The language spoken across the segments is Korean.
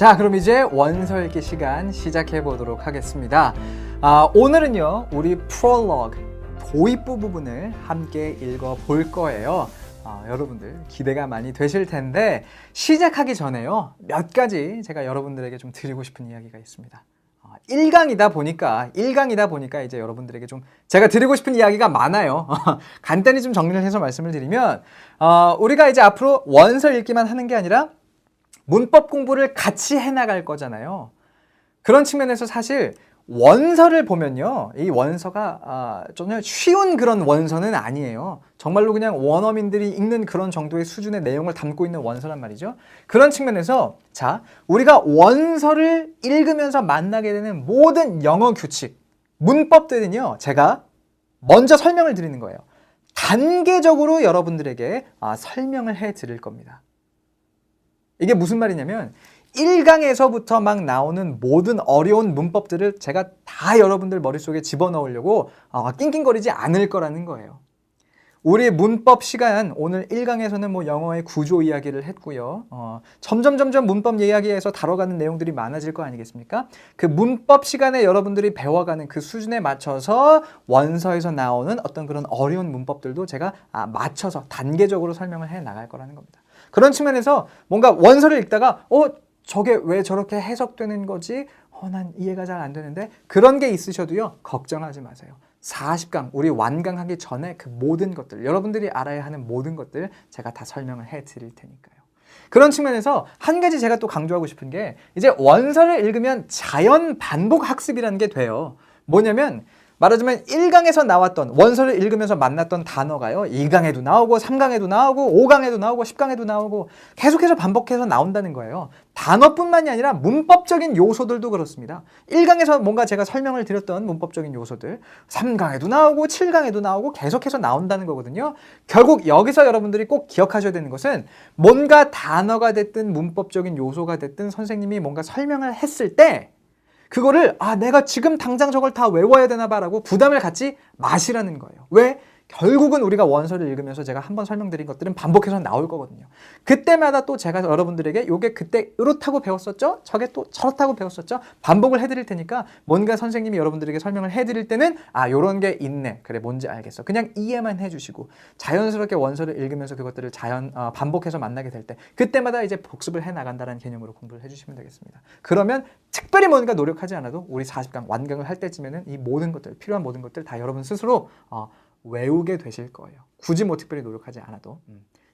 자, 그럼 이제 원서 읽기 시간 시작해 보도록 하겠습니다. 오늘은요, 우리 프롤로그, 도입부 부분을 함께 읽어 볼 거예요. 여러분들 기대가 많이 되실 텐데 시작하기 전에요, 몇 가지 제가 여러분들에게 좀 드리고 싶은 이야기가 있습니다. 1강이다 보니까 이제 여러분들에게 좀 제가 드리고 싶은 이야기가 많아요. 간단히 좀 정리를 해서 말씀을 드리면, 우리가 이제 앞으로 원서 읽기만 하는 게 아니라 문법 공부를 같이 해나갈 거잖아요. 그런 측면에서 사실 원서를 보면요, 이 원서가 좀 쉬운 그런 원서는 아니에요. 정말로 그냥 원어민들이 읽는 그런 정도의 수준의 내용을 담고 있는 원서란 말이죠. 그런 측면에서 자, 우리가 원서를 읽으면서 만나게 되는 모든 영어 규칙, 문법들은요, 제가 먼저 설명을 드리는 거예요. 단계적으로 여러분들에게 설명을 해 드릴 겁니다. 이게 무슨 말이냐면 1강에서부터 막 나오는 모든 어려운 문법들을 제가 다 여러분들 머릿속에 집어넣으려고 낑낑거리지 않을 거라는 거예요. 우리 문법 시간, 오늘 1강에서는 뭐 영어의 구조 이야기를 했고요. 점점 문법 이야기에서 다뤄가는 내용들이 많아질 거 아니겠습니까? 그 문법 시간에 여러분들이 배워가는 그 수준에 맞춰서 원서에서 나오는 어떤 그런 어려운 문법들도 제가 맞춰서 단계적으로 설명을 해 나갈 거라는 겁니다. 그런 측면에서 뭔가 원서를 읽다가 저게 왜 저렇게 해석되는 거지? 난 이해가 잘 안 되는데, 그런 게 있으셔도요, 걱정하지 마세요. 40강, 우리 완강하기 전에 그 모든 것들, 여러분들이 알아야 하는 모든 것들 제가 다 설명을 해 드릴 테니까요. 그런 측면에서 한 가지 제가 또 강조하고 싶은 게, 이제 원서를 읽으면 자연 반복 학습이라는 게 돼요. 뭐냐면 말하자면 1강에서 나왔던, 원서를 읽으면서 만났던 단어가요, 2강에도 나오고 3강에도 나오고 5강에도 나오고 10강에도 나오고 계속해서 반복해서 나온다는 거예요. 단어뿐만이 아니라 문법적인 요소들도 그렇습니다. 1강에서 뭔가 제가 설명을 드렸던 문법적인 요소들 3강에도 나오고 7강에도 나오고 계속해서 나온다는 거거든요. 결국 여기서 여러분들이 꼭 기억하셔야 되는 것은, 뭔가 단어가 됐든 문법적인 요소가 됐든 선생님이 뭔가 설명을 했을 때 그거를 내가 지금 당장 저걸 다 외워야 되나 봐라고 부담을 갖지 마시라는 거예요. 왜? 결국은 우리가 원서를 읽으면서 제가 한번 설명드린 것들은 반복해서 나올 거거든요. 그때마다 또 제가 여러분들에게 요게 그때 이렇다고 배웠었죠? 저게 또 저렇다고 배웠었죠? 반복을 해드릴 테니까 뭔가 선생님이 여러분들에게 설명을 해드릴 때는 요런 게 있네, 그래 뭔지 알겠어, 그냥 이해만 해주시고 자연스럽게 원서를 읽으면서 그것들을 반복해서 만나게 될 때 그때마다 이제 복습을 해나간다는 개념으로 공부를 해주시면 되겠습니다. 그러면 특별히 뭔가 노력하지 않아도 우리 40강 완강을 할 때쯤에는 이 모든 것들, 필요한 모든 것들 다 여러분 스스로 외우게 되실 거예요. 굳이 뭐 특별히 노력하지 않아도.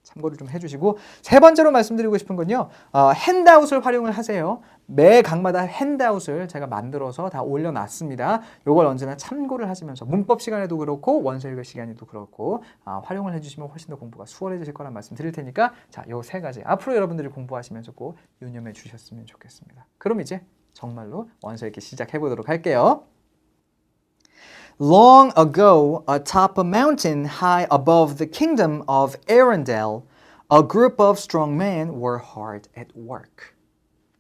참고를 좀 해주시고, 세 번째로 말씀드리고 싶은 건요, 핸드아웃을 활용을 하세요. 매 강마다 핸드아웃을 제가 만들어서 다 올려놨습니다. 요걸 언제나 참고를 하시면서 문법 시간에도 그렇고 원서 읽을 시간에도 그렇고 활용을 해주시면 훨씬 더 공부가 수월해지실 거란 말씀 드릴 테니까, 자, 요 세 가지 앞으로 여러분들이 공부하시면서 꼭 유념해 주셨으면 좋겠습니다. 그럼 이제 정말로 원서 읽기 시작해 보도록 할게요. Long ago, atop a mountain high above the kingdom of Arendelle, a group of strong men were hard at work.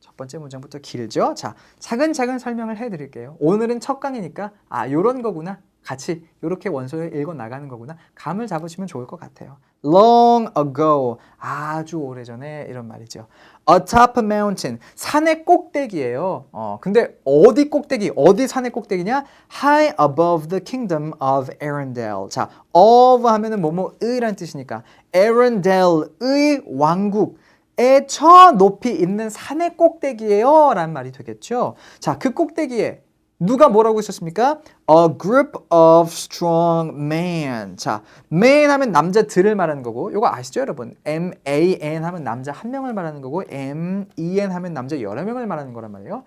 첫 번째 문장부터 길죠? 자, 차근차근 설명을 해드릴게요. 오늘은 첫 강이니까 요런 거구나, 같이 이렇게 원서를 읽어 나가는 거구나, 감을 잡으시면 좋을 것 같아요. Long ago, 아주 오래전에, 이런 말이죠. Atop a mountain, 산의 꼭대기예요. 근데 어디 꼭대기, 어디 산의 꼭대기냐? High above the kingdom of Arendelle. 자, of 하면은 뭐뭐의란 뜻이니까 Arendelle의 왕국에 저 높이 있는 산의 꼭대기예요 라는 말이 되겠죠. 자, 그 꼭대기에 누가 뭐라고 있었습니까? A group of strong men. 자, man 하면 남자들을 말하는 거고, 요거 아시죠 여러분? M-A-N 하면 남자 한 명을 말하는 거고, M-E-N 하면 남자 여러 명을 말하는 거란 말이에요.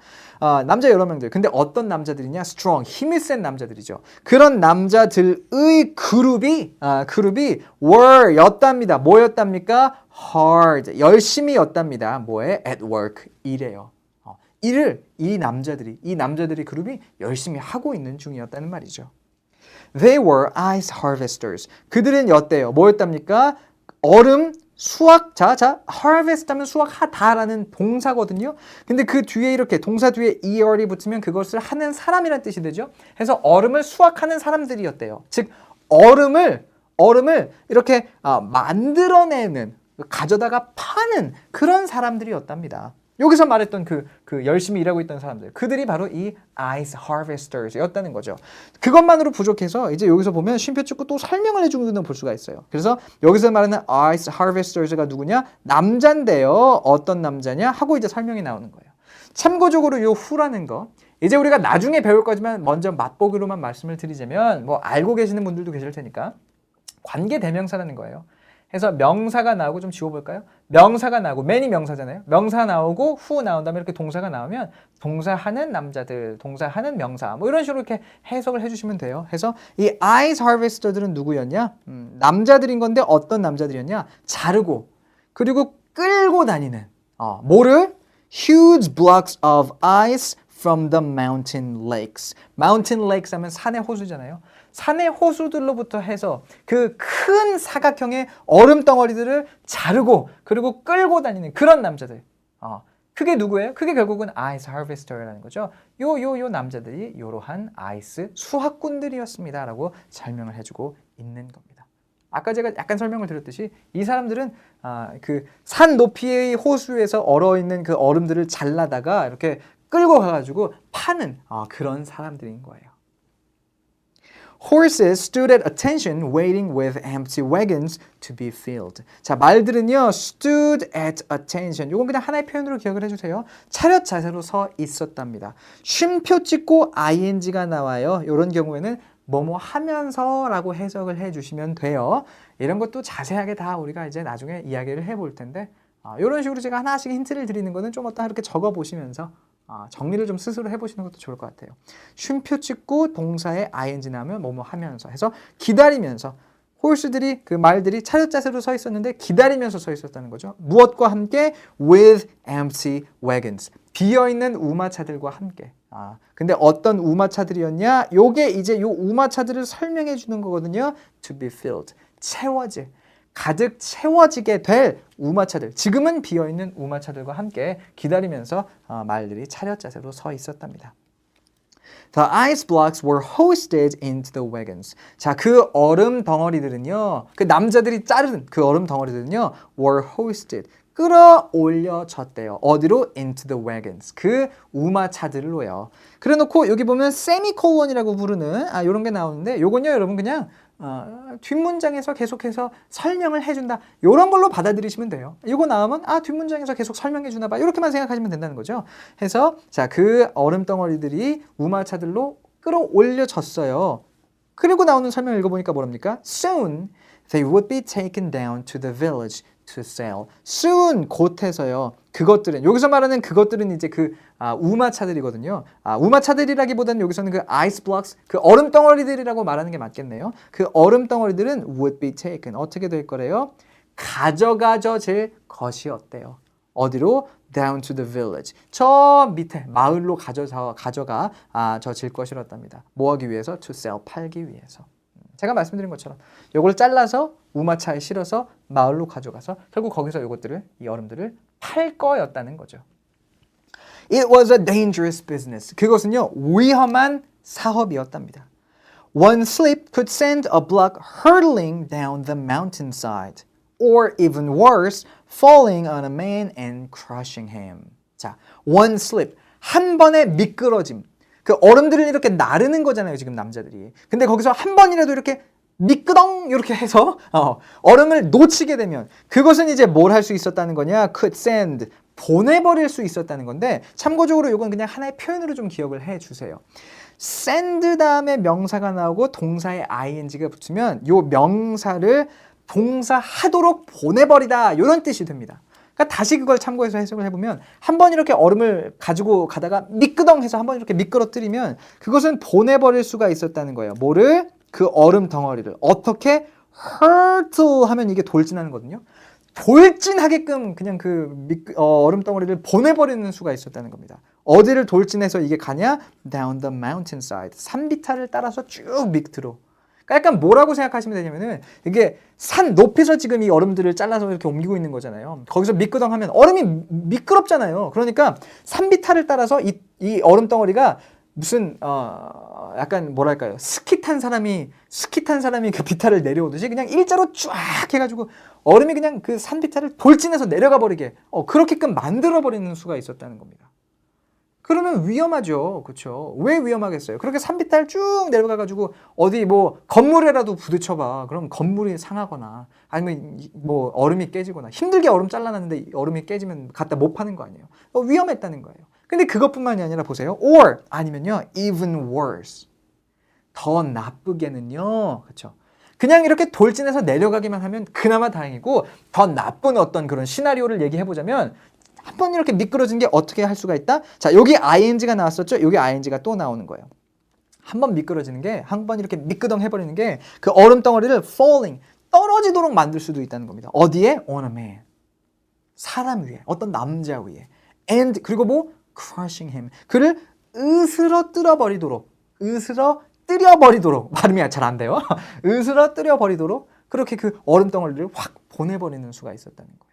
남자 여러 명들. 근데 어떤 남자들이냐? strong, 힘이 센 남자들이죠. 그런 남자들의 그룹이 were 였답니다. 뭐였답니까? hard, 열심히 였답니다. 뭐에? at work, 일해요. 일을 이 남자들이 그룹이 열심히 하고 있는 중이었다는 말이죠. They were ice harvesters. 그들은 였대요. 뭐였답니까? 얼음 수확. 자, harvest 하면 수확하다라는 동사거든요. 근데 그 뒤에 이렇게 동사 뒤에 er이 붙으면 그것을 하는 사람이란 뜻이 되죠. 그래서 얼음을 수확하는 사람들이었대요. 즉 얼음을 이렇게 만들어내는, 가져다가 파는 그런 사람들이었답니다. 여기서 말했던 그 열심히 일하고 있던 사람들, 그들이 바로 이 ice harvestors였다는 거죠. 그것만으로 부족해서 이제 여기서 보면 쉼표 찍고 또 설명을 해주는 걸 볼 수가 있어요. 그래서 여기서 말하는 ice harvestors가 누구냐? 남자인데요. 어떤 남자냐? 하고 이제 설명이 나오는 거예요. 참고적으로 요 who라는 거, 이제 우리가 나중에 배울 거지만 먼저 맛보기로만 말씀을 드리자면 뭐 알고 계시는 분들도 계실 테니까 관계 대명사라는 거예요. 해서 명사가 나오고 좀 지워볼까요? 명사가 나오고 man이 명사잖아요. 명사 나오고 who 나온 다음에 이렇게 동사가 나오면 동사하는 남자들, 동사하는 명사 뭐 이런 식으로 이렇게 해석을 해주시면 돼요. 해서 이 ice harvester들은 누구였냐? 남자들인 건데 어떤 남자들이었냐? 자르고 그리고 끌고 다니는 뭐를? Huge blocks of ice from the mountain lakes. mountain lakes 하면 산의 호수잖아요. 산의 호수들로부터 해서 그 큰 사각형의 얼음 덩어리들을 자르고 그리고 끌고 다니는 그런 남자들. 그게 누구예요? 그게 결국은 ice harvester라는 거죠. 요 남자들이 이러한 아이스 수확꾼들이었습니다. 라고 설명을 해주고 있는 겁니다. 아까 제가 약간 설명을 드렸듯이 이 사람들은 그 산 높이의 호수에서 얼어있는 그 얼음들을 잘라다가 이렇게 끌고 가가지고 파는 그런 사람들인 거예요. Horses stood at attention waiting with empty wagons to be filled. 자, 말들은요 stood at attention. 이건 그냥 하나의 표현으로 기억을 해주세요. 차렷 자세로 서 있었답니다. 쉼표 찍고 ing가 나와요. 이런 경우에는 뭐뭐 하면서라고 해석을 해주시면 돼요. 이런 것도 자세하게 다 우리가 이제 나중에 이야기를 해볼 텐데 이런 식으로 제가 하나씩 힌트를 드리는 거는 좀 어떠 이렇게 적어보시면서 정리를 좀 스스로 해보시는 것도 좋을 것 같아요. 쉼표 찍고 동사에 ing 나오면 뭐뭐 하면서 해서 기다리면서 홀스들이 그 말들이 차렷 자세로 서 있었는데 기다리면서 서 있었다는 거죠. 무엇과 함께? With empty wagons. 비어있는 우마차들과 함께. 근데 어떤 우마차들이었냐? 요게 이제 요 우마차들을 설명해 주는 거거든요. To be filled. 채워질. 가득 채워지게 될 우마차들. 지금은 비어있는 우마차들과 함께 기다리면서 말들이 차렷 자세로 서 있었답니다. The ice blocks were hoisted into the wagons. 자, 그 얼음 덩어리들은요. 그 남자들이 자른 그 얼음 덩어리들은요. were hoisted. 끌어올려졌대요. 어디로? Into the wagons. 그 우마차들로요. 그래놓고 여기 보면 세미콜론이라고 부르는 이런 게 나오는데 요건요 여러분 그냥 뒷문장에서 계속해서 설명을 해준다. 이런 걸로 받아들이시면 돼요. 이거 나오면 뒷문장에서 계속 설명해 주나 봐. 이렇게만 생각하시면 된다는 거죠. 해서 자, 그 얼음 덩어리들이 우마차들로 끌어올려졌어요. 그리고 나오는 설명 읽어보니까 뭐랍니까? Soon they would be taken down to the village to sell. soon 곧해서요. 그것들은 여기서 말하는 그것들은 이제 그 우마차들이거든요. 우마차들이라기보다는 여기서는 그 ice blocks 그 얼음 덩어리들이라고 말하는 게 맞겠네요. 그 얼음 덩어리들은 would be taken 어떻게 될 거래요? 가져가져질 것이었대요. 어디로? down to the village. 저 밑에 마을로 가져가져질 것이었답니다. 뭐 하기 위해서? to sell 팔기 위해서. 제가 말씀드린 것처럼 이걸 잘라서 우마차에 실어서 마을로 가져가서 결국 거기서 이것들을 이 얼음들을 팔 거였다는 거죠. It was a dangerous business. 그것은요 위험한 사업이었답니다. One slip could send a block hurtling down the mountainside, or even worse, falling on a man and crushing him. 자, one slip 한 번의 미끄러짐. 그 얼음들을 이렇게 나르는 거잖아요, 지금 남자들이. 근데 거기서 한 번이라도 이렇게 미끄덩 이렇게 해서 얼음을 놓치게 되면 그것은 이제 뭘 할 수 있었다는 거냐? could send 보내버릴 수 있었다는 건데 참고적으로 이건 그냥 하나의 표현으로 좀 기억을 해주세요. send 다음에 명사가 나오고 동사에 ing가 붙으면 이 명사를 동사하도록 보내버리다 이런 뜻이 됩니다. 그러니까 다시 그걸 참고해서 해석을 해보면 한 번 이렇게 얼음을 가지고 가다가 미끄덩해서 한 번 이렇게 미끄러뜨리면 그것은 보내버릴 수가 있었다는 거예요. 뭐를? 그 얼음 덩어리를. 어떻게? hurtle 하면 이게 돌진하는 거거든요. 돌진하게끔 그냥 얼음 덩어리를 보내버리는 수가 있었다는 겁니다. 어디를 돌진해서 이게 가냐? down the mountainside. 산비탈을 따라서 쭉 밑으로. 그러니까 약간 뭐라고 생각하시면 되냐면은 이게 산 높이서 지금 이 얼음들을 잘라서 이렇게 옮기고 있는 거잖아요. 거기서 미끄덩하면 얼음이 미끄럽잖아요. 그러니까 산비탈을 따라서 이 얼음 덩어리가 무슨 약간 뭐랄까요, 스키 탄 사람이 그 비탈을 내려오듯이 그냥 일자로 쫙 해가지고 얼음이 그냥 그 산 비탈을 돌진해서 내려가 버리게 그렇게끔 만들어 버리는 수가 있었다는 겁니다. 그러면 위험하죠, 그렇죠? 왜 위험하겠어요? 그렇게 산 비탈 쭉 내려가가지고 어디 뭐 건물에라도 부딪혀봐. 그럼 건물이 상하거나 아니면 뭐 얼음이 깨지거나 힘들게 얼음 잘라놨는데 얼음이 깨지면 갖다 못 파는 거 아니에요? 위험했다는 거예요. 근데 그것뿐만이 아니라 보세요. or 아니면요, even worse. 더 나쁘게는요, 그렇죠? 그냥 이렇게 돌진해서 내려가기만 하면 그나마 다행이고 더 나쁜 어떤 그런 시나리오를 얘기해 보자면 한번 이렇게 미끄러진 게 어떻게 할 수가 있다? 자, 여기 ing가 나왔었죠? 여기 ing가 또 나오는 거예요. 한번 미끄러지는 게, 한 번 이렇게 미끄덩 해버리는 게 그 얼음 덩어리를 falling, 떨어지도록 만들 수도 있다는 겁니다. 어디에? on a man. 사람 위에, 어떤 남자 위에. and 그리고 뭐? crushing him. 그를 으스러뜨려 버리도록, 발음이 잘 안 돼요. 으스러뜨려 버리도록 그렇게 그 얼음 덩어리를 확 보내버리는 수가 있었다는 거예요.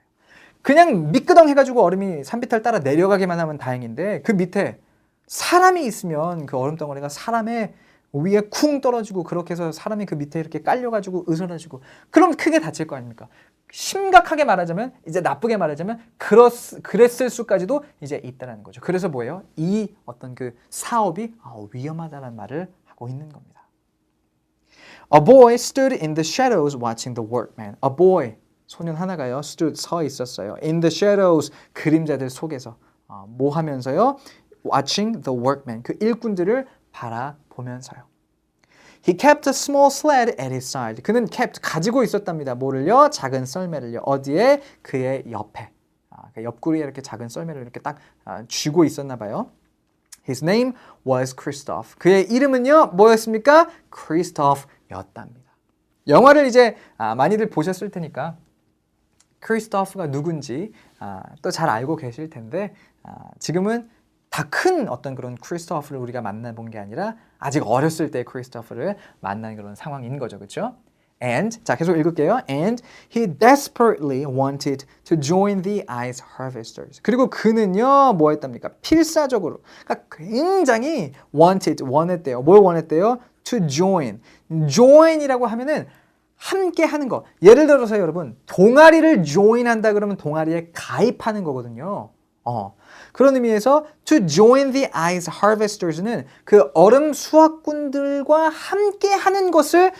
그냥 미끄덩 해가지고 얼음이 산비탈 따라 내려가기만 하면 다행인데 그 밑에 사람이 있으면 그 얼음 덩어리가 사람의 위에 쿵 떨어지고 그렇게 해서 사람이 그 밑에 이렇게 깔려가지고 으스러지고 그럼 크게 다칠 거 아닙니까? 심각하게 말하자면, 이제 나쁘게 말하자면 그랬을 수까지도 이제 있다는 거죠. 그래서 뭐예요? 이 어떤 그 사업이 위험하다는 말을 하고 있는 겁니다. A boy stood in the shadows watching the workman. A boy, 소년 하나가요, stood, 서 있었어요. In the shadows, 그림자들 속에서 뭐 하면서요? Watching the workman, 그 일꾼들을 바라보면서요. He kept a small sled at his side. 그는 kept, 가지고 있었답니다. 뭐를요? 작은 썰매를요. 어디에? 그의 옆에. 옆구리에 이렇게 작은 썰매를 이렇게 딱 쥐고 있었나 봐요. His name was Christoph. 그의 이름은요, 뭐였습니까? Christoph였답니다. 영화를 이제 많이들 보셨을 테니까 크리스토프가 누군지 또 잘 알고 계실 텐데 지금은 다 큰 어떤 그런 크리스토프를 우리가 만나본 게 아니라 아직 어렸을 때 크리스토프를 만난 그런 상황인 거죠, 그렇죠? And 자 계속 읽을게요. And he desperately wanted to join the ice harvesters. 그리고 그는요 뭐 했답니까? 필사적으로, 그러니까 굉장히 원했대요. 뭘 원했대요? To join. join이라고 하면은 함께 하는 거. 예를 들어서 여러분 동아리를 join한다 그러면 동아리에 가입하는 거거든요. 그런 의미에서 to join the ice harvesters는 그 얼음 수확꾼들과 함께 하는 것을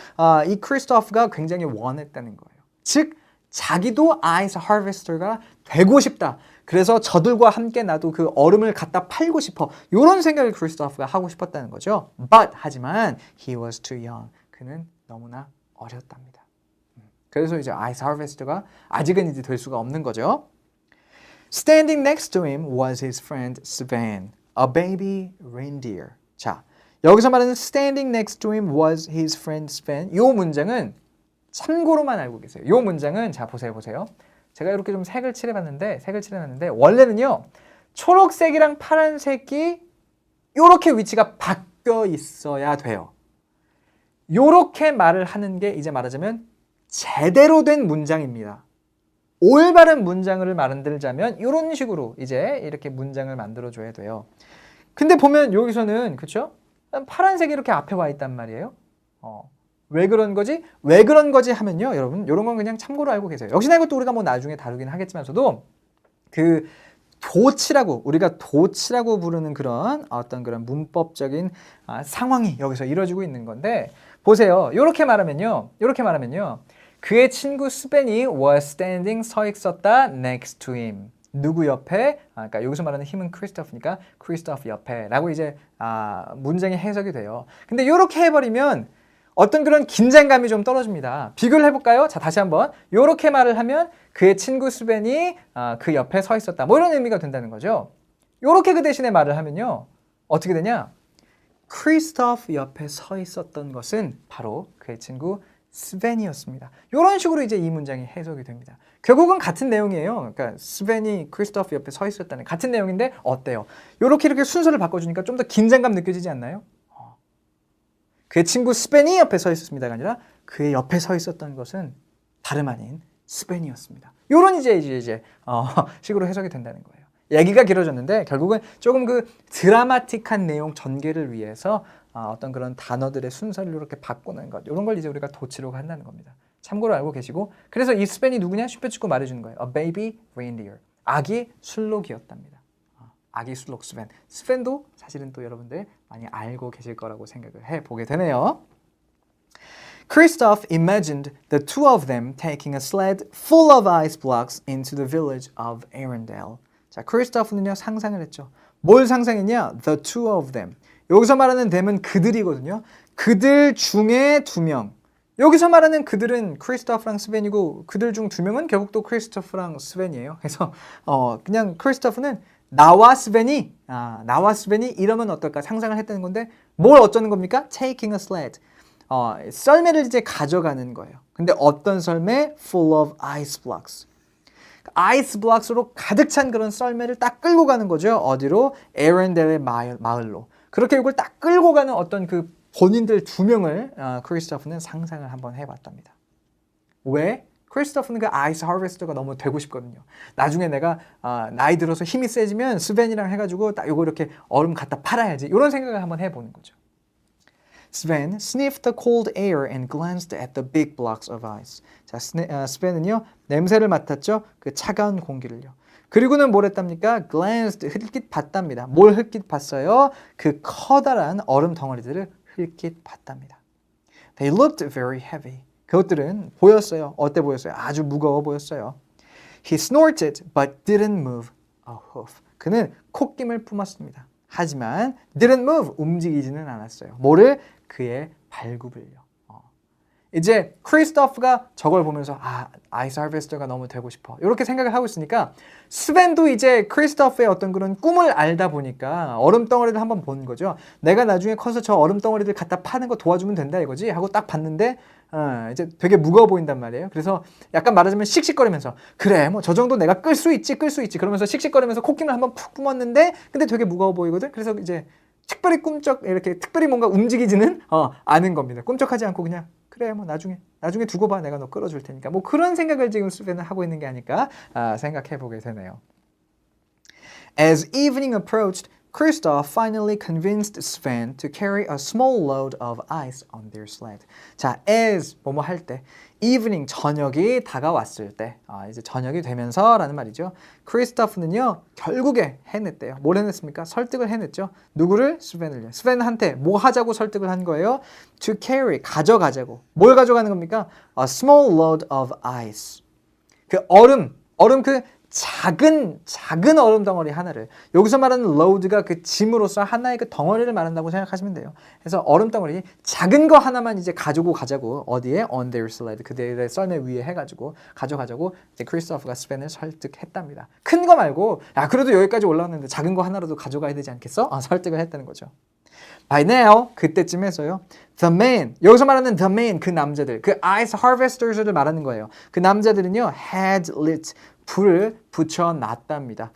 이 크리스토프가 굉장히 원했다는 거예요. 즉 자기도 ice harvester가 되고 싶다. 그래서 저들과 함께 나도 그 얼음을 갖다 팔고 싶어. 이런 생각을 크리스토프가 하고 싶었다는 거죠. But 하지만 he was too young. 그는 너무나 어렸답니다. 그래서 이제 ice harvester가 아직은 이제 될 수가 없는 거죠. Standing next to him was his friend Sven, a baby reindeer. 자, 여기서 말하는 standing next to him was his friend Sven. 이 문장은 참고로만 알고 계세요. 이 문장은 자 보세요. 제가 이렇게 좀 색을 칠해봤는데 원래는요 초록색이랑 파란색이 이렇게 위치가 바뀌어 있어야 돼요. 이렇게 말을 하는 게 이제 말하자면 제대로 된 문장입니다. 올바른 문장을 만들자면 이런 식으로 이제 이렇게 문장을 만들어줘야 돼요. 근데 보면 여기서는 그쵸? 파란색이 이렇게 앞에 와 있단 말이에요. 왜 그런 거지? 왜 그런 거지 하면요, 여러분 이런 건 그냥 참고로 알고 계세요. 역시나 이것도 우리가 뭐 나중에 다루긴 하겠지만서도 그 우리가 도치라고 부르는 그런 어떤 그런 문법적인 상황이 여기서 이루어지고 있는 건데 보세요. 이렇게 말하면요. 그의 친구 스벤이 was standing, 서 있었다 next to him. 누구 옆에? 그러니까 여기서 말하는 힘은 크리스토프니까 크리스토프 옆에라고 이제 문장이 해석이 돼요. 근데 이렇게 해버리면 어떤 그런 긴장감이 좀 떨어집니다. 비교를 해볼까요? 자, 다시 한번. 이렇게 말을 하면 그의 친구 스벤이 그 옆에 서 있었다. 뭐 이런 의미가 된다는 거죠. 이렇게 그 대신에 말을 하면요. 어떻게 되냐? 크리스토프 옆에 서 있었던 것은 바로 그의 친구 스벤이었습니다. 이런 식으로 이제 이 문장이 해석이 됩니다. 결국은 같은 내용이에요. 그러니까 스벤이 크리스토프 옆에 서 있었다는 같은 내용인데 어때요? 이렇게 순서를 바꿔주니까 좀 더 긴장감 느껴지지 않나요? 그의 친구 스벤이 옆에 서 있었습니다가 아니라 그의 옆에 서 있었던 것은 다름 아닌 스벤이었습니다. 이런 이제 식으로 해석이 된다는 거예요. 얘기가 길어졌는데 결국은 조금 그 드라마틱한 내용 전개를 위해서 어떤 그런 단어들의 순서를 이렇게 바꾸는 것 이런 걸 이제 우리가 도치려고 한다는 겁니다. 참고로 알고 계시고 그래서 이 스벤이 누구냐? 슈퍼축구 말해주는 거예요. A baby reindeer. 아기 술록이었답니다. 아기 술록 스벤. 스벤도 사실은 또 여러분들 많이 알고 계실 거라고 생각을 해보게 되네요. Kristoff imagined the two of them taking a sled full of ice blocks into the village of Arendelle. 자, 크리스토프는요 상상을 했죠. 뭘 상상했냐? The two of them. 여기서 말하는 them은 그들이거든요. 그들 중에 두 명. 여기서 말하는 그들은 크리스토프랑 스벤이고 그들 중 두 명은 결국 또 크리스토프랑 스벤이에요. 그래서 그냥 크리스토프는 나와 스벤이 이러면 어떨까 상상을 했다는 건데 뭘 어쩌는 겁니까? Taking a sled. 썰매를 이제 가져가는 거예요. 근데 어떤 썰매? Full of ice blocks. 아이스 블록스로 가득 찬 그런 썰매를 딱 끌고 가는 거죠. 어디로? 에렌델의 마을로. 그렇게 이걸 딱 끌고 가는 어떤 그 본인들 두 명을 크리스토프는 상상을 한번 해봤답니다. 왜? 크리스토프는 그 아이스 하베스터가 너무 되고 싶거든요. 나중에 내가 나이 들어서 힘이 세지면 스벤이랑 해가지고 딱 요거 이렇게 얼음 갖다 팔아야지. 이런 생각을 한번 해보는 거죠. Sven sniffed the cold air and glanced at the big blocks of ice. 자, 스벤은요 냄새를 맡았죠. 그 차가운 공기를요. 그리고는 뭘 했답니까? glanced 흘낏 봤답니다. 뭘 흘낏 봤어요? 그 커다란 얼음 덩어리들을 흘낏 봤답니다. They looked very heavy. 그것들은 보였어요. 어때 보였어요? 아주 무거워 보였어요. He snorted but didn't move a hoof. 그는 콧김을 뿜었습니다. 하지만 didn't move, 움직이지는 않았어요. 뭐를? 그의 발굽을요. 이제 크리스토프가 저걸 보면서 아이스 하베스터가 너무 되고 싶어. 이렇게 생각을 하고 있으니까 스벤도 이제 크리스토프의 어떤 그런 꿈을 알다 보니까 얼음덩어리를 한번 본 거죠. 내가 나중에 커서 저 얼음덩어리를 갖다 파는 거 도와주면 된다 이거지 하고 딱 봤는데 이제 되게 무거워 보인단 말이에요. 그래서 약간 말하자면 씩씩거리면서 그래 뭐 저 정도 내가 끌 수 있지 그러면서 씩씩거리면서 콧김을 한번 푹 뿜었는데 근데 되게 무거워 보이거든. 그래서 이제 특별히 뭔가 움직이지는 않은 겁니다. 꿈쩍하지 않고 그냥 그래 뭐 나중에 두고 봐 내가 너 끌어줄 테니까 뭐 그런 생각을 지금 스벤은 하고 있는 게 아닐까 생각해 보게 되네요. As evening approached, Kristoff finally convinced Sven to carry a small load of ice on their sled. 자, as 뭐뭐 할 때, evening 저녁이 다가왔을 때, 이제 저녁이 되면서라는 말이죠. 크리스토프는요 결국에 해냈대요. 뭘 해냈습니까? 설득을 해냈죠. 누구를? 스벤을요. 스벤한테 뭐 하자고 설득을 한 거예요? To carry 가져가자고. 뭘 가져가는 겁니까? A small load of ice. 그 얼음 그 작은 얼음 덩어리 하나를 여기서 말하는 load가 그 짐으로서 하나의 그 덩어리를 말한다고 생각하시면 돼요. 그래서 얼음 덩어리 작은 거 하나만 이제 가지고 가자고 어디에 on their sled 그들의 썰매 위에 해가지고 가져가자고 이제 크리스토프가 스벤을 설득했답니다. 큰 거 말고 야 그래도 여기까지 올라왔는데 작은 거 하나라도 가져가야 되지 않겠어? 설득을 했다는 거죠. By now 그때쯤에서요. The men 여기서 말하는 the men 그 남자들 그 ice harvestors를 말하는 거예요. 그 남자들은요 had lit 불을 붙여놨답니다.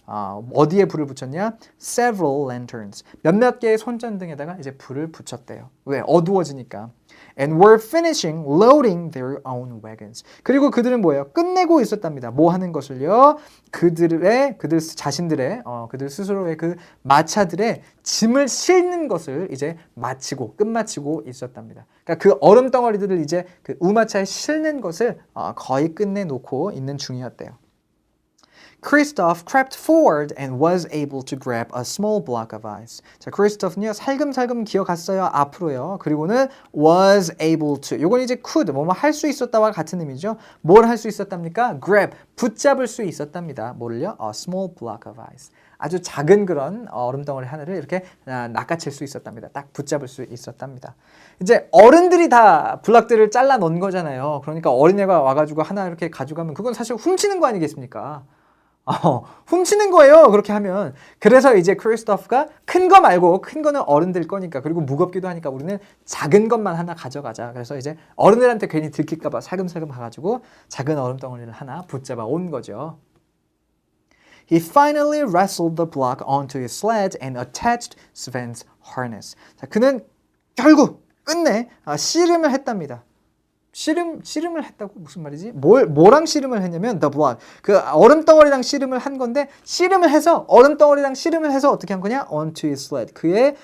어디에 불을 붙였냐? Several lanterns. 몇몇 개의 손전등에다가 이제 불을 붙였대요. 왜? 어두워지니까. And were finishing loading their own wagons. 그리고 그들은 뭐예요? 끝내고 있었답니다. 뭐 하는 것을요? 그들 자신들의 그들 스스로의 그 마차들의 짐을 싣는 것을 이제 끝마치고 있었답니다. 그러니까 그 얼음 덩어리들을 이제 그 우마차에 싣는 것을 거의 끝내놓고 있는 중이었대요. Kristoff crept forward and was able to grab a small block of ice. 자, 크리스토프는요 살금살금 기어갔어요 앞으로요. 그리고는 was able to. 요건 이제 could 뭐뭐 할 수 있었다와 같은 의미죠. 뭘 할 수 있었답니까? grab 붙잡을 수 있었답니다. 뭐를요? A small block of ice. 아주 작은 그런 얼음 덩어리 하나를 이렇게 낚아챌 수 있었답니다. 딱 붙잡을 수 있었답니다. 이제 어른들이 다 블럭들을 잘라 놓은 거잖아요. 그러니까 어린애가 와가지고 하나 이렇게 가져가면 그건 사실 훔치는 거 아니겠습니까? 훔치는 거예요. 그렇게 하면. 그래서 이제 크리스토프가 큰 거 말고 큰 거는 어른들 거니까 그리고 무겁기도 하니까 우리는 작은 것만 하나 가져가자. 그래서 이제 어른들한테 괜히 들킬까 봐 살금살금 가가지고 작은 얼음 덩어리를 하나 붙잡아 온 거죠. He finally wrestled the block onto his sled and attached Sven's harness. 자, 그는 결국 끝내 씨름을 했답니다. 씨름을 했다고? 무슨 말이지? 뭐랑 씨름을 했냐면 the blood. 그 얼음 덩어리랑 씨름을 한 건데 씨름을 해서 얼음 덩어리랑 씨름을 해서 어떻게 한 거냐? onto his sled. 그의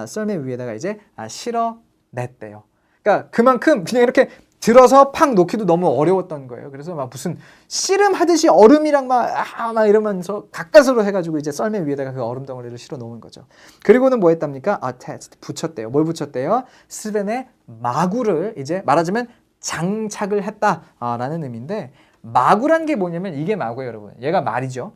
썰매 위에다가 이제 실어냈대요. 그러니까 그만큼 그냥 이렇게 들어서 팍 놓기도 너무 어려웠던 거예요. 그래서 막 무슨 씨름하듯이 얼음이랑 막 이러면서 가까스로 해가지고 이제 썰매 위에다가 그 얼음 덩어리를 실어 놓은 거죠. 그리고는 뭐 했답니까? attached. 붙였대요. 뭘 붙였대요? 스벤의 마구를 이제 말하자면 장착을 했다라는 의미인데 마구란 게 뭐냐면 이게 마구예요, 여러분. 얘가 말이죠.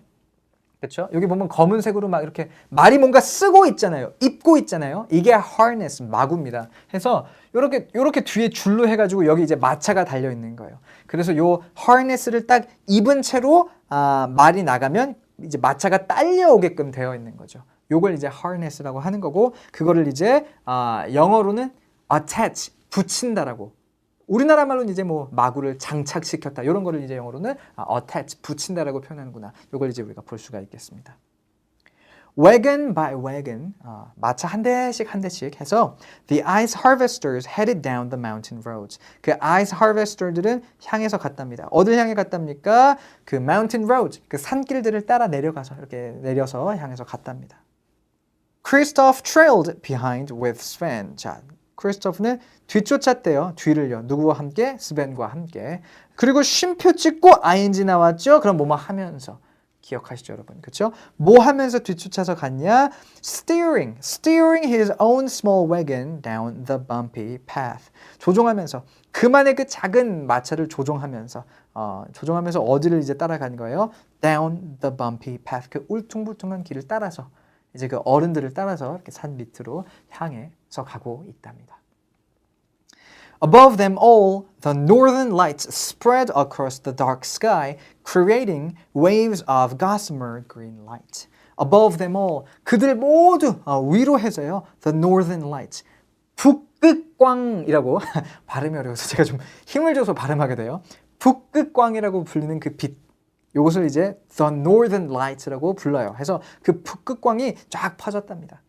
그렇죠? 여기 보면 검은색으로 막 이렇게 말이 뭔가 쓰고 있잖아요. 입고 있잖아요. 이게 harness, 마구입니다. 해서 요렇게 뒤에 줄로 해가지고 여기 이제 마차가 달려 있는 거예요. 그래서 요 harness를 딱 입은 채로 말이 나가면 이제 마차가 딸려오게끔 되어 있는 거죠. 요걸 이제 harness라고 하는 거고 그거를 이제 영어로는 attach, 붙인다라고. 우리나라 말로는 이제 뭐 마구를 장착시켰다 이런 거를 이제 영어로는 attach, 붙인다라고 표현하는구나. 이걸 이제 우리가 볼 수가 있겠습니다. wagon by wagon, 마차 한 대씩 해서 the ice harvesters headed down the mountain roads. 그 ice harvester들은 향해서 갔답니다. 어딜 향해 갔답니까? 그 mountain roads, 그 산길들을 따라 내려가서 이렇게 내려서 향해서 갔답니다. Christoph trailed behind with Sven. 자, 크리스토프는 뒤쫓았대요. 뒤를요. 누구와 함께? 스벤과 함께. 그리고 쉼표 찍고 ing 나왔죠? 그럼 뭐뭐 하면서. 기억하시죠, 여러분? 그렇죠? 뭐 하면서 뒤쫓아서 갔냐? Steering his own small wagon down the bumpy path. 조종하면서 그만의 그 작은 마차를 조종하면서 어디를 이제 따라간 거예요? Down the bumpy path. 그 울퉁불퉁한 길을 따라서 이제 그 어른들을 따라서 이렇게 산 밑으로 향해서 가고 있답니다. Above them all, the northern lights spread across the dark sky, creating waves of gossamer green light. Above them all, 그들 모두 위로 해서요. The northern lights, 북극광이라고 발음이 어려워서 제가 좀 힘을 줘서 발음하게 돼요. 북극광이라고 불리는 그 빛. 이것을 이제 The Northern Lights라고 불러요. 해서 그 북극광이 쫙 퍼졌답니다.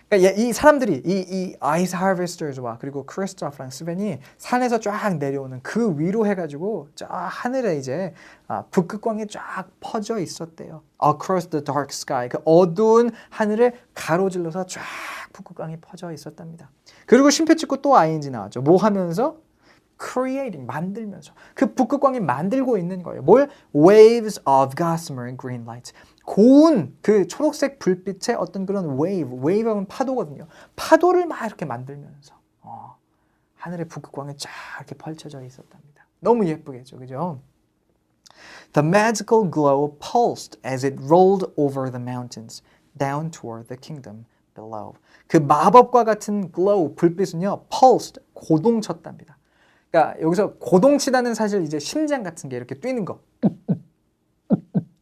그러니까 이 사람들이 이 Ice Harvesters와 그리고 크리스토프랑 스벤이 산에서 쫙 내려오는 그 위로 해가지고 쫙 하늘에 이제 북극광이 쫙 퍼져 있었대요. Across the dark sky, 그 어두운 하늘을 가로질러서 쫙 북극광이 퍼져 있었답니다. 그리고 쉼표 찍고 또 ing 나왔죠. 뭐 하면서? creating, 만들면서 그 북극광이 만들고 있는 거예요. 뭘? Waves of gossamer green light. 고운 그 초록색 불빛의 어떤 그런 wave하면 파도거든요. 파도를 막 이렇게 만들면서 하늘의 북극광이 쫙 이렇게 펼쳐져 있었답니다. 너무 예쁘겠죠, 그죠? The magical glow pulsed as it rolled over the mountains, down toward the kingdom below. 그 마법과 같은 glow, 불빛은요, pulsed, 고동쳤답니다. 그러니까 여기서 고동치다는 사실 이제 심장 같은 게 이렇게 뛰는 거,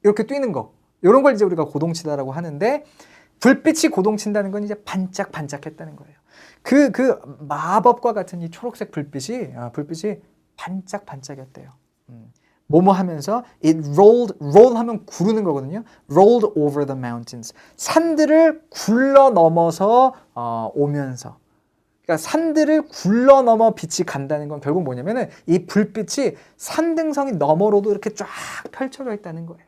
이렇게 뛰는 거, 이런 걸 이제 우리가 고동치다라고 하는데 불빛이 고동친다는 건 이제 반짝반짝했다는 거예요. 그 마법과 같은 이 초록색 불빛이 반짝반짝했대요. 뭐뭐 하면서 it roll 하면 구르는 거거든요. rolled over the mountains. 산들을 굴러 넘어서 오면서. 그러니까 산들을 굴러 넘어 빛이 간다는 건 결국 뭐냐면은 이 불빛이 산등성이 너머로도 이렇게 쫙 펼쳐져 있다는 거예요.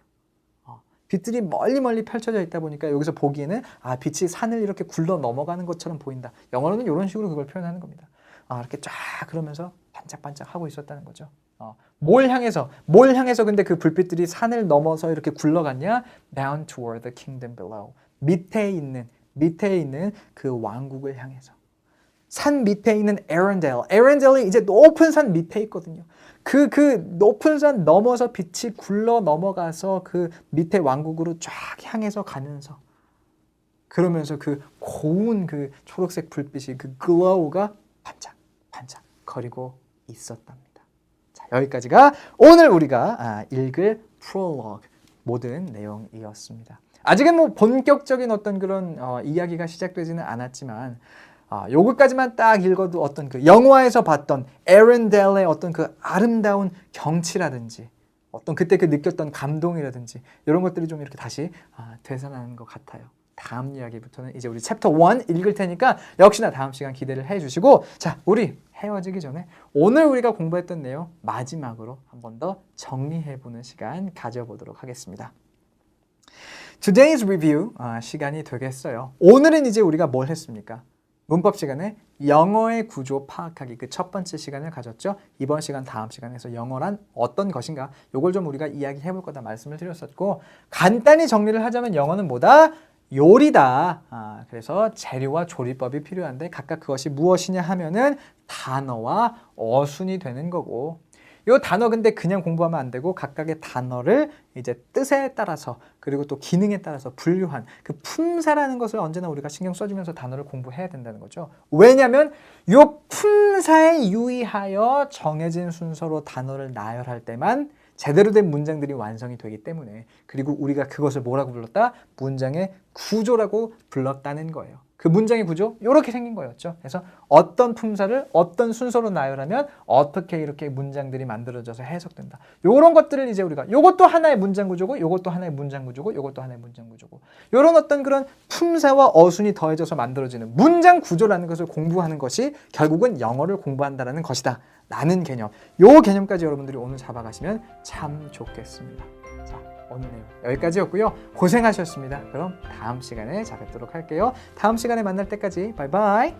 빛들이 멀리 펼쳐져 있다 보니까 여기서 보기에는 빛이 산을 이렇게 굴러 넘어가는 것처럼 보인다. 영어로는 이런 식으로 그걸 표현하는 겁니다. 이렇게 쫙 그러면서 반짝반짝 하고 있었다는 거죠. 뭘 향해서 근데 그 불빛들이 산을 넘어서 이렇게 굴러갔냐? Down toward the kingdom below. 밑에 있는 그 왕국을 향해서. 산 밑에 있는 에렌델이 이제 높은 산 밑에 있거든요. 그 높은 산 넘어서 빛이 굴러 넘어가서 그 밑에 왕국으로 쫙 향해서 가면서 그러면서 그 고운 그 초록색 불빛이 그 글로우가 반짝 거리고 있었답니다. 자, 여기까지가 오늘 우리가 읽을 프롤로그 모든 내용이었습니다. 아직은 뭐 본격적인 어떤 그런 이야기가 시작되지는 않았지만 요거까지만 딱 읽어도 어떤 그 영화에서 봤던 에렌델의 어떤 그 아름다운 경치라든지 어떤 그때 그 느꼈던 감동이라든지 이런 것들이 좀 이렇게 다시 되살아나는 것 같아요. 다음 이야기부터는 이제 우리 챕터 1 읽을 테니까 역시나 다음 시간 기대를 해주시고, 자, 우리 헤어지기 전에 오늘 우리가 공부했던 내용 마지막으로 한 번 더 정리해보는 시간 가져보도록 하겠습니다. Today's review 시간이 되겠어요. 오늘은 이제 우리가 뭘 했습니까? 문법 시간에 영어의 구조 파악하기 그 첫 번째 시간을 가졌죠. 이번 시간 다음 시간에서 영어란 어떤 것인가 요걸 좀 우리가 이야기해 볼 거다 말씀을 드렸었고, 간단히 정리를 하자면 영어는 뭐다? 요리다. 그래서 재료와 조리법이 필요한데 각각 그것이 무엇이냐 하면은 단어와 어순이 되는 거고, 요 단어 근데 그냥 공부하면 안 되고 각각의 단어를 이제 뜻에 따라서 그리고 또 기능에 따라서 분류한 그 품사라는 것을 언제나 우리가 신경 써주면서 단어를 공부해야 된다는 거죠. 왜냐하면 요 품사에 유의하여 정해진 순서로 단어를 나열할 때만 제대로 된 문장들이 완성이 되기 때문에, 그리고 우리가 그것을 뭐라고 불렀다? 문장의 구조라고 불렀다는 거예요. 그 문장의 구조 이렇게 생긴 거였죠. 그래서 어떤 품사를 어떤 순서로 나열하면 어떻게 이렇게 문장들이 만들어져서 해석된다. 이런 것들을 이제 우리가 이것도 하나의 문장 구조고 이것도 하나의 문장 구조고 이것도 하나의 문장 구조고, 이런 어떤 그런 품사와 어순이 더해져서 만들어지는 문장 구조라는 것을 공부하는 것이 결국은 영어를 공부한다라는 것이다 라는 개념, 이 개념까지 여러분들이 오늘 잡아가시면 참 좋겠습니다. 자, 오늘 내용 여기까지였고요. 고생하셨습니다. 그럼 다음 시간에 뵙도록 할게요. 다음 시간에 만날 때까지 바이바이.